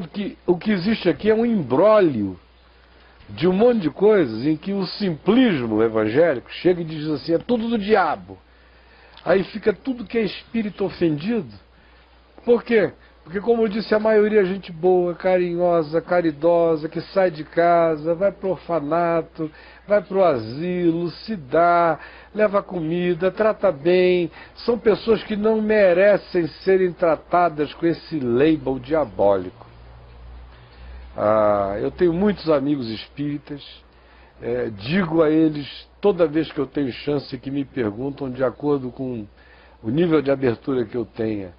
Que o que existe aqui é um imbróglio de um monte de coisas em que o simplismo evangélico chega e diz assim, é tudo do diabo. Aí fica tudo que é espírito ofendido. Por quê? Porque, como eu disse, a maioria é gente boa, carinhosa, caridosa, que sai de casa, vai para o orfanato, vai para o asilo, se dá, leva comida, trata bem. São pessoas que não merecem serem tratadas com esse label diabólico. Eu tenho muitos amigos espíritas, digo a eles toda vez que eu tenho chance que me perguntam, de acordo com o nível de abertura que eu tenha,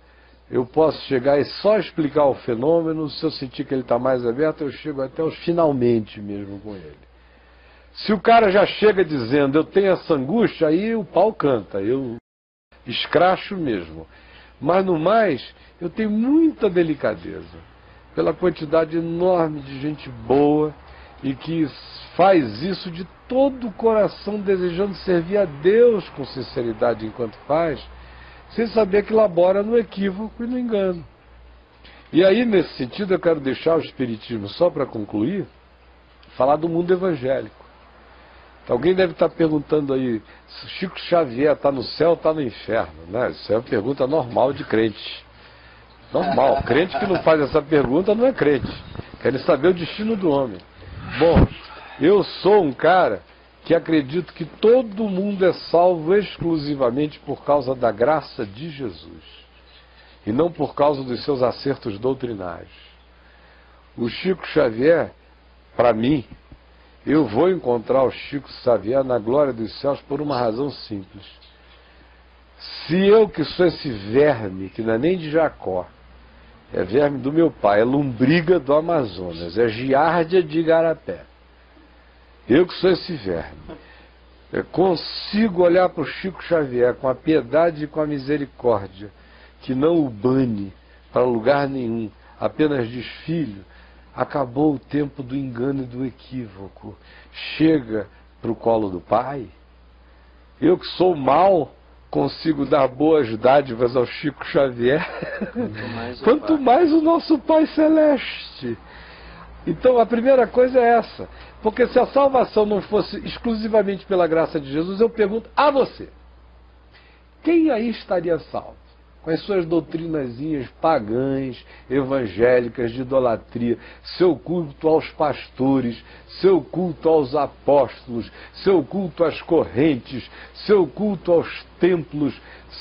eu posso chegar e só explicar o fenômeno. Se eu sentir que ele está mais aberto, eu chego até os finalmente mesmo com ele. Se o cara já chega dizendo, eu tenho essa angústia, aí o pau canta, eu escracho mesmo. Mas no mais, eu tenho muita delicadeza pela quantidade enorme de gente boa e que faz isso de todo o coração, desejando servir a Deus com sinceridade enquanto faz, sem saber que labora no equívoco e no engano. E aí, nesse sentido, eu quero deixar o Espiritismo, só para concluir, falar do mundo evangélico. Então, alguém deve estar perguntando aí, se Chico Xavier está no céu ou está no inferno, né? Isso é uma pergunta normal de crente. Normal. Crente que não faz essa pergunta não é crente. Querem saber o destino do homem. Bom, eu sou um cara que acredito que todo mundo é salvo exclusivamente por causa da graça de Jesus. E não por causa dos seus acertos doutrinários. O Chico Xavier, para mim, eu vou encontrar o Chico Xavier na glória dos céus por uma razão simples. Se eu, que sou esse verme, que não é nem de Jacó, é verme do meu pai, é lombriga do Amazonas, é giardia de Igarapé. Eu que sou esse verme, eu consigo olhar para o Chico Xavier com a piedade e com a misericórdia, que não o bane para lugar nenhum, apenas diz, filho, acabou o tempo do engano e do equívoco, chega para o colo do pai. Eu que sou mal, consigo dar boas dádivas ao Chico Xavier, quanto mais o nosso Pai Celeste. Então a primeira coisa é essa, porque se a salvação não fosse exclusivamente pela graça de Jesus, eu pergunto a você, quem aí estaria salvo? Com as suas doutrinazinhas pagãs, evangélicas, de idolatria, seu culto aos pastores, seu culto aos apóstolos, seu culto às correntes, seu culto aos templos,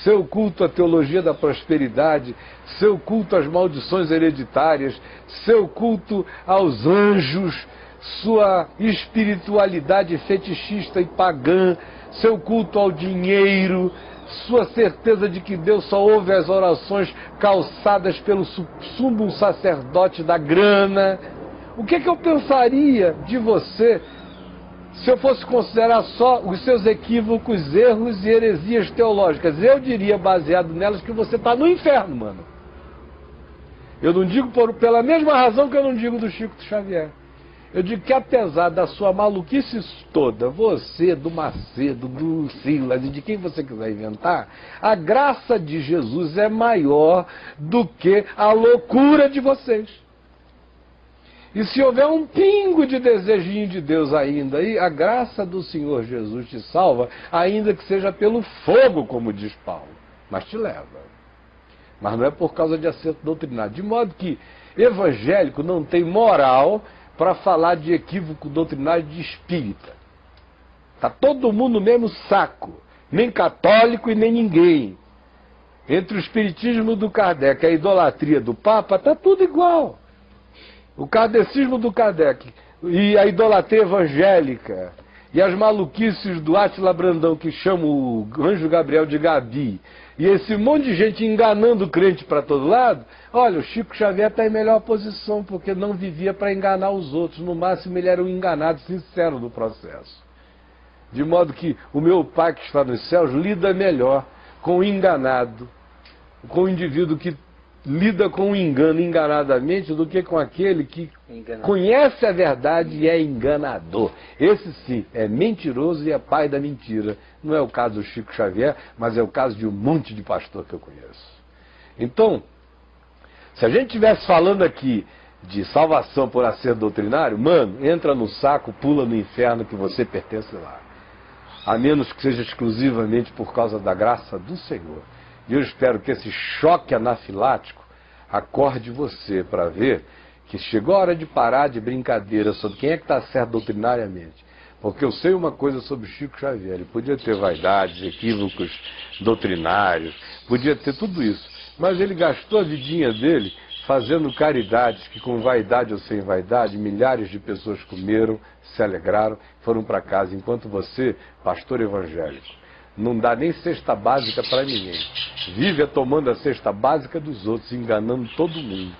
seu culto à teologia da prosperidade, seu culto às maldições hereditárias, seu culto aos anjos, sua espiritualidade fetichista e pagã, seu culto ao dinheiro, sua certeza de que Deus só ouve as orações calçadas pelo sumo sacerdote da grana. O que eu pensaria de você se eu fosse considerar só os seus equívocos, erros e heresias teológicas? Eu diria, baseado nelas, que você está no inferno, mano. Eu não digo pela mesma razão que eu não digo do Chico Xavier. Eu digo que apesar da sua maluquice toda, você, do Macedo, do Silas e de quem você quiser inventar, a graça de Jesus é maior do que a loucura de vocês. E se houver um pingo de desejinho de Deus ainda aí, a graça do Senhor Jesus te salva, ainda que seja pelo fogo, como diz Paulo, mas te leva. Mas não é por causa de acerto doutrinário. De modo que evangélico não tem moral para falar de equívoco doutrinário de espírita. Está todo mundo no mesmo saco, nem católico e nem ninguém. Entre o espiritismo do Kardec e a idolatria do Papa, está tudo igual. O kardecismo do Kardec e a idolatria evangélica e as maluquices do Átila Brandão, que chama o anjo Gabriel de Gabi, e esse monte de gente enganando o crente para todo lado, olha, o Chico Xavier está em melhor posição, porque não vivia para enganar os outros, no máximo ele era um enganado sincero do processo. De modo que o meu Pai que está nos céus lida melhor com o enganado, com o indivíduo que lida com o engano enganadamente, do que com aquele que conhece a verdade e é enganador. Esse sim é mentiroso e é pai da mentira. Não é o caso do Chico Xavier, mas é o caso de um monte de pastor que eu conheço. Então, se a gente estivesse falando aqui de salvação por acerto doutrinário, mano, entra no saco, pula no inferno que você pertence lá. A menos que seja exclusivamente por causa da graça do Senhor. E eu espero que esse choque anafilático acorde você para ver que chegou a hora de parar de brincadeira sobre quem é que está certo doutrinariamente. Porque eu sei uma coisa sobre Chico Xavier, ele podia ter vaidades, equívocos doutrinários, podia ter tudo isso, mas ele gastou a vidinha dele fazendo caridades que, com vaidade ou sem vaidade, milhares de pessoas comeram, se alegraram, foram para casa, enquanto você, pastor evangélico, não dá nem cesta básica para ninguém, vive tomando a cesta básica dos outros, enganando todo mundo.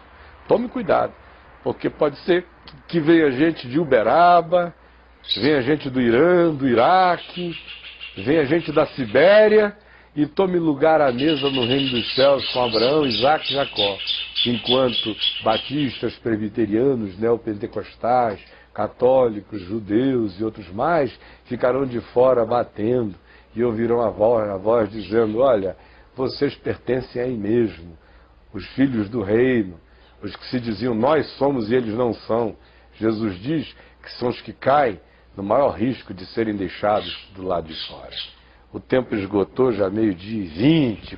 Tome cuidado, porque pode ser que venha gente de Uberaba, venha gente do Irã, do Iraque, venha gente da Sibéria e tome lugar à mesa no reino dos céus com Abraão, Isaac e Jacó, enquanto batistas, presbiterianos, neopentecostais, católicos, judeus e outros mais ficarão de fora batendo e ouvirão a voz dizendo: olha, vocês pertencem a mim mesmo, os filhos do reino, os que se diziam nós somos e eles não são. Jesus diz que são os que caem no maior risco de serem deixados do lado de fora. O tempo esgotou, já 12:20.